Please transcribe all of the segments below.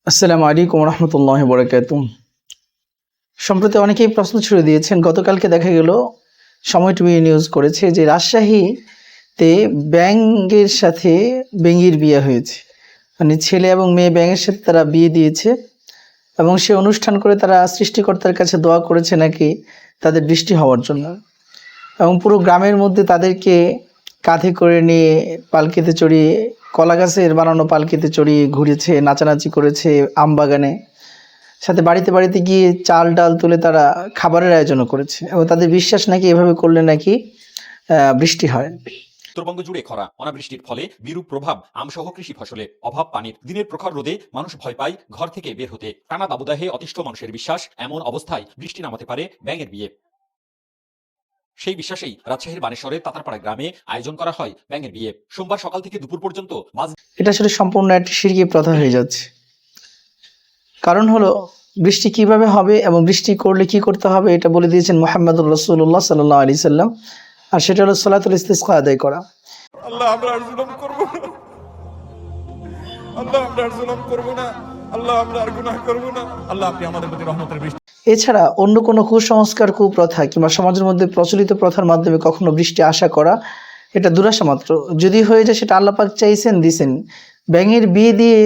আসসালামু আলাইকুম রহমতুল্লাহ বরকাতুহ। সম্প্রতি অনেকেই প্রশ্ন ছুড়ে দিয়েছেন। গতকালকে দেখা গেল সময় টিভি নিউজ করেছে যে রাজশাহীতে ব্যাঙের সাথে বেঙ্গির বিয়ে হয়েছে, মানে ছেলে এবং মেয়ে ব্যাঙের সাথে তারা বিয়ে দিয়েছে এবং সে অনুষ্ঠান করে তারা সৃষ্টিকর্তার কাছে দোয়া করেছে নাকি তাদের বৃষ্টি হওয়ার জন্য, এবং পুরো গ্রামের মধ্যে তাদেরকে কাঁধে করে নিয়ে পালকিতে চড়িয়ে, কলা গাছের বানানো পালকিতে চড়িয়ে ঘুরেছে, নাচানাচি করেছে আম বাগানে, সাথে বাড়িতে বাড়িতে গিয়ে চাল ডাল তুলে তারা খাবারের আয়োজনও করেছে এবং তাদের বিশ্বাস নাকি এভাবে করলে নাকি বৃষ্টি হয়। উত্তরবঙ্গ জুড়ে খরা অনাবৃষ্টির ফলে বিরূপ প্রভাব আমসহ কৃষি ফসলে, অভাব পানির, দিনের প্রখর রোদে মানুষ ভয় পায় ঘর থেকে বের হতে, টানা দাবদাহে অতিষ্ঠ মানুষের বিশ্বাস এমন অবস্থায় বৃষ্টি নামাতে পারে ব্যাঙের বিয়ে। সেই বিশ্বাসেই রাজশাহীর বানেশ্বরের তাতারপাড়া গ্রামে আয়োজন করা হয় ব্যাঙের বিয়ে। সোমবার সকাল থেকে দুপুর পর্যন্ত এটা আসলে সম্পূর্ণ একটি শিরকি প্রথা হয়ে যাচ্ছে। কারণ হলো বৃষ্টি কিভাবে হবে এবং বৃষ্টি করলে কি করতে হবে এটা বলে দিয়েছেন মুহাম্মদুর রাসূলুল্লাহ সাল্লাল্লাহু আলাইহি সাল্লাম, আর সেটা হলো সালাতুল ইস্তিসকা আদায় করা। আল্লাহ আমরা আর জুলুম করব না, আল্লাহ আমরা আর জুলুম করব না, আল্লাহ আমরা আর গুনাহ করব না, আল্লাহ আপনি আমাদের প্রতি রহমতের বৃষ্টি। এছাড়া অন্য কোনো কুসংস্কার, কুপ্রথা কিংবা সমাজের মধ্যে প্রচলিত প্রথার মাধ্যমে কখনো বৃষ্টি আশা করা এটা দুরাশা মাত্র। যদি হয়ে যায় সেটা আল্লাহ পাক চাইছেন, দিছেন। ব্যাঙের বিয়ে দিয়ে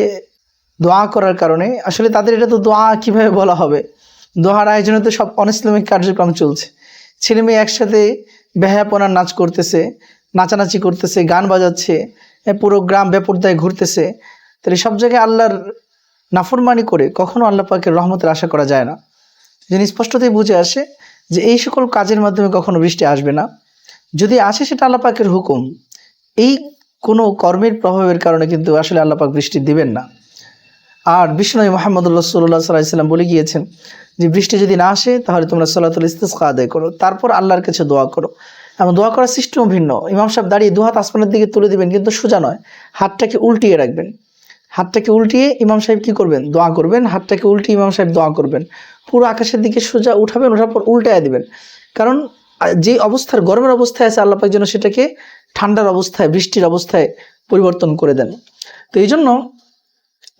দোয়া করার কারণে আসলে তাদের এটা তো দোয়া কিভাবে বলা হবে, দোয়ার আয়োজনে তো সব অনইসলামিক কার্যক্রম চলছে। ছেলে মেয়ে একসাথে বেহায়াপনার নাচ করতেছে, নাচানাচি করতেছে, গান বাজাচ্ছে, পুরো গ্রাম বেপরদায় ঘুরতেছে। তাহলে সব জায়গায় আল্লাহর নাফরমানি করে কখনো আল্লাহ পাকের রহমতের আশা করা যায় না। যিনি স্পষ্টতই বুঝে আসে যে এই সকল কাজের মাধ্যমে কখনো বৃষ্টি আসবে না। যদি আসে সেটা আল্লাহ পাকের হুকুম, এই কোনো কর্মের প্রভাবের কারণে কিন্তু আসলে আল্লাহ পাক বৃষ্টি দিবেন না। আর বিশ্বনবী মুহাম্মদুর রাসূলুল্লাহ সাল্লাল্লাহু আলাইহি ওয়াসাল্লাম বলে গিয়েছেন যে বৃষ্টি যদি না আসে তাহলে তোমরা সালাতুল ইস্তিসকা আদায় করো, তারপর আল্লাহর কাছে দোয়া করো। এবং দোয়া করার সিস্টেম ভিন্ন। ইমাম সাহেব দাঁড়িয়ে দু হাত আসমানের দিকে তুলে দিবেন, কিন্তু সোজা নয়, হাতটাকে উল্টিয়ে রাখবেন। হাতটাকে উল্টিয়ে ইমাম সাহেব কী করবেন? দোয়া করবেন। হাতটাকে উল্টিয়ে ইমাম সাহেব দোয়া করবেন। পুরো আকাশের দিকে সোজা উঠাবেন, ওঠার পর উল্টায় দিবেন। কারণ যে অবস্থার গরমের অবস্থায় আছে আল্লাহ পাক যেন সেটাকে ঠান্ডার অবস্থায়, বৃষ্টির অবস্থায় পরিবর্তন করে দেন। তো এই জন্য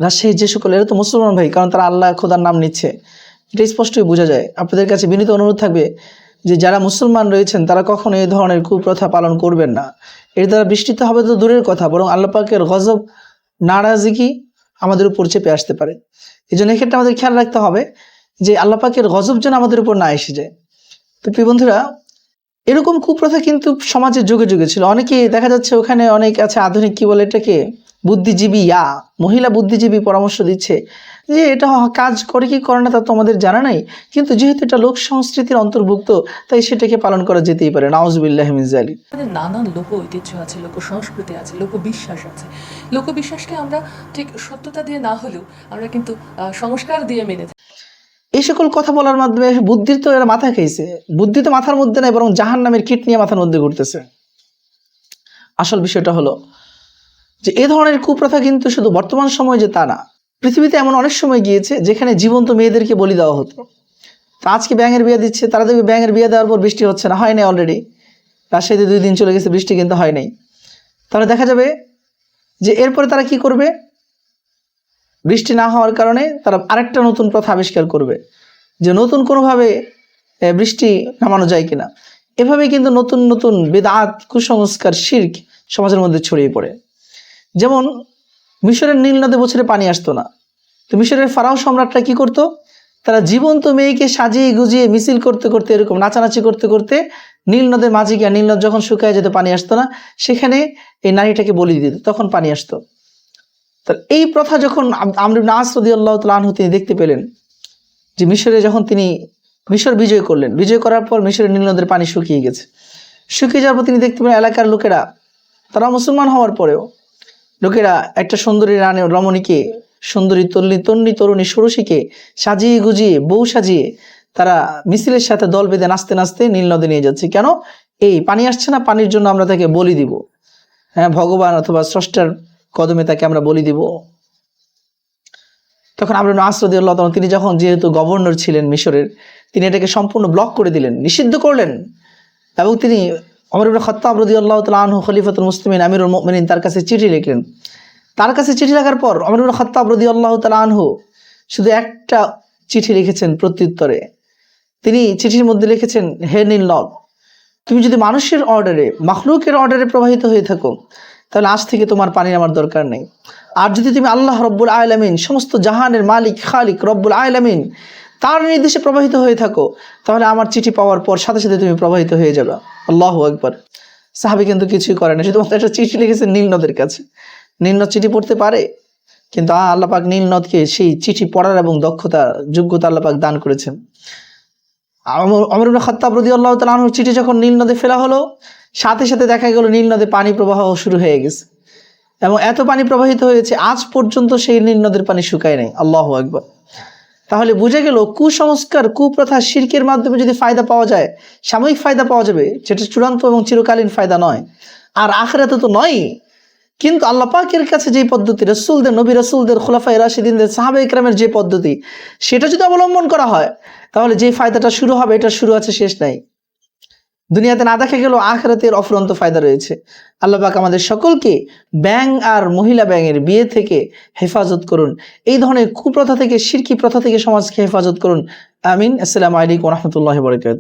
রাজশাহীর যে সকল, এরা তো মুসলমান ভাই, কারণ তারা আল্লাহ খোদার নাম নিচ্ছে, এটা স্পষ্টই বোঝা যায়। আপনাদের কাছে বিনীত অনুরোধ থাকবে যে যারা মুসলমান রয়েছেন তারা কখনো এই ধরনের কুপ্রথা পালন করবেন না। এর দ্বারা বৃষ্টিতে হবে তো দূরের কথা, বরং আল্লাহ পাকের গজব, নারাজগি আমাদের উপর চেপে আসতে পারে। এই জন্য এক্ষেত্রে আমাদের খেয়াল রাখতে হবে যে আল্লাহ পাকের গজব যেন আমাদের উপর না এসে যায়। তো প্রিয় বন্ধুরা, এরকম কুপ্রথা কিন্তু সমাজের যুগে যুগে ছিল। অনেকে দেখা যাচ্ছে ওখানে অনেক আছে আধুনিক, কি বলে এটাকে, বুদ্ধিজীবী, মহিলা বুদ্ধিজীবী পরামর্শ দিচ্ছে যে এটা কাজ করে কি করে না তা তো আমাদের জানা নাই, কিন্তু যেহেতু এটা লোক সংস্কৃতির অন্তর্ভুক্ত তাই সেটাকে পালন করা যেতেই পারে। নাউজুবিল্লাহি মিন যালিক। আমাদের নানান লোক ঐতিহ্য আছে, লোক সংস্কৃতি আছে, লোকবিশ্বাস আছে। লোকবিশ্বাসকে আমরা ঠিক সত্যতা দিয়ে না হলেও আমরা কিন্তু সংস্কার দিয়ে মেনে থাকি। এই সকল কথা বলার মাধ্যমে বুদ্ধির তো এরা মাথা খেয়েছে। বুদ্ধি তো মাথার মধ্যে নাই, বরং জাহান্নামের কীট নিয়ে মাথার মধ্যে ঘুরতেছে। আসল বিষয়টা হলো যে এ ধরনের কুপ্রথা কিন্তু শুধু বর্তমান সময় যে তা না, পৃথিবীতে এমন অনেক সময় গিয়েছে যেখানে জীবন্ত মেয়েদেরকে বলি দেওয়া হতো। তো আজকে ব্যাঙের বিয়ে দিচ্ছে, তারা দেখবে ব্যাঙের বিয়ে দেওয়ার পর বৃষ্টি হচ্ছে না, হয় নাই অলরেডি। রাজশাহীতে 2 দিন চলে গেছে, বৃষ্টি কিন্তু হয় নাই। তাহলে দেখা যাবে যে এরপরে তারা কি করবে? বৃষ্টি না হওয়ার কারণে তারা আরেকটা নতুন প্রথা আবিষ্কার করবে যে নতুন কোনোভাবে বৃষ্টি নামানো যায় কিনা। এভাবে কিন্তু নতুন নতুন বিদআত, কুসংস্কার, শিরক সমাজের মধ্যে ছড়িয়ে পড়ে। যেমন মিশরের নীল নদে বছরে পানি আসতো না, তো মিশরের ফারাও সম্রাটরা কি করতো? তারা জীবন্ত মেয়েকে সাজিয়ে গুজিয়ে মিছিল করতে করতে, এরকম নাচানাচি করতে করতে নীল নদের মাঝে গিয়ে, নীল নদ যখন শুকায় যেত, পানি আসতো না, সেখানে এই নারীটাকে বলি দিত, তখন পানি আসতো। তো এই প্রথা যখন আমর ইবনে আস রাদিয়াল্লাহু তাআলা আনহু তিনি দেখতে পেলেন যে মিশরে যখন তিনি মিশর বিজয় করলেন, বিজয় করার পর মিশরের নীল নদের পানি শুকিয়ে গেছে। শুকিয়ে যাওয়ার পর তিনি দেখতে পেলেন এলাকার লোকেরা, তারা মুসলমান হওয়ার পরেও লোকেরা একটা সুন্দরী রানী রমণীকে, সুন্দরী তন্নি তরুণী ষোড়শীকে সাজিয়ে গুজিয়ে, বউ সাজিয়ে তারা মিছিলের সাথে দল বেঁধে নাচতে নাচতে নীল নদে নিয়ে যাচ্ছে। কেন? এই পানি আসছে না, পানির জন্য আমরা তাকে বলি দিব। হ্যাঁ, ভগবান অথবা স্রষ্টার কদমে তাকে আমরা বলি দিব। তখন আমর ইবনে আস রাদিয়াল্লাহু তাআলা, তিনি যখন যেহেতু গভর্নর ছিলেন মিশরের, তিনি এটাকে সম্পূর্ণ ব্লক করে দিলেন, নিষিদ্ধ করলেন। এবং তিনি ওমর ইবনে খাত্তাব রাদিয়াল্লাহু তাআলা আনহু খলিফাতুল মুসলিমিন, আমিরুল মুমিনিন, তার কাছে চিঠি লিখলেন। তার কাছে চিঠি লেখার পর ওমর ইবনে খাত্তাব রাদিয়াল্লাহু তাআলা আনহু শুধু একটা চিঠি লিখেছেন প্রত্যুত্তরে। তিনি চিঠির মধ্যে লিখেছেন, হে নীলনদ, তুমি যদি মানুষের অর্ডারে, মাখলুকের অর্ডারে প্রবাহিত হয়ে থাকো, তাহলে আজ থেকে তোমার পানির আমার দরকার নেই। আর যদি তুমি আল্লাহ রব্বুল আলামিন, সমস্ত জাহানের মালিক খালিক রব্বুল আলামিন, তার নির্দেশে প্রবাহিত হয়ে থাকো, তাহলে আমার চিঠি পাওয়ার পর সাথে সাথে তুমি প্রবাহিত হয়ে যাবে। আল্লাহু আকবার। সাহাবী কিন্তু কিছুই করে না, শুধুমাত্র একটা চিঠি লিখেছেন নীলনদের কাছে। নীলনদ চিঠি পড়তে পারে, কিন্তু আল্লাহ পাক নীলনদকে সেই চিঠি পড়ার এবং দক্ষতা, যোগ্যতা আল্লাহ পাক দান করেছেন। ওমর ইবনে খাত্তাব রাদিয়াল্লাহু তাআলা আনহুর চিঠি যখন নীল নদে ফেলা হলো, সাথে সাথে দেখা গেল নীল নদে পানি প্রবাহ শুরু হয়ে গেছে, এবং এত পানি প্রবাহিত হয়েছে আজ পর্যন্ত সেই নীল নদের পানি শুকায় নাই। আল্লাহু আকবার। তাহলে বুঝে গেল কুসংস্কার, কুপ্রথা, শিরকের মাধ্যমে যদি ফায়দা পাওয়া যায়, সাময়িক ফায়দা পাওয়া যাবে, যেটা চূড়ান্ত এবং চিরকালীন ফায়দা নয়, আর আখিরাতে তো নয়। কিন্তু আল্লাহ পাকের কাছে যে পদ্ধতি, রাসূলদের, নবী রাসূলদের, খোলাফায়ে রাশিদিনদের, সাহাবায়ে কেরামের যে পদ্ধতি, সেটা যদি অবলম্বন করা হয়, তাহলে যে ফায়দাটা শুরু হবে, এটা শুরু আছে, শেষ নাই। দুনিয়াতে না দেখা গেল আখিরাতের অফুরন্ত ফায়দা রয়েছে। আল্লাহ পাক আমাদের সকলকে ব্যাং আর মহিলা ব্যাঙের বিয়ে থেকে হেফাজত করুন, এই ধরনের কুপ্রথা থেকে, শিরকি প্রথা থেকে সমাজকে হেফাজত করুন। আমিন। আসসালামু আলাইকুম ওয়া রাহমাতুল্লাহি ওয়া বারাকাতুহু।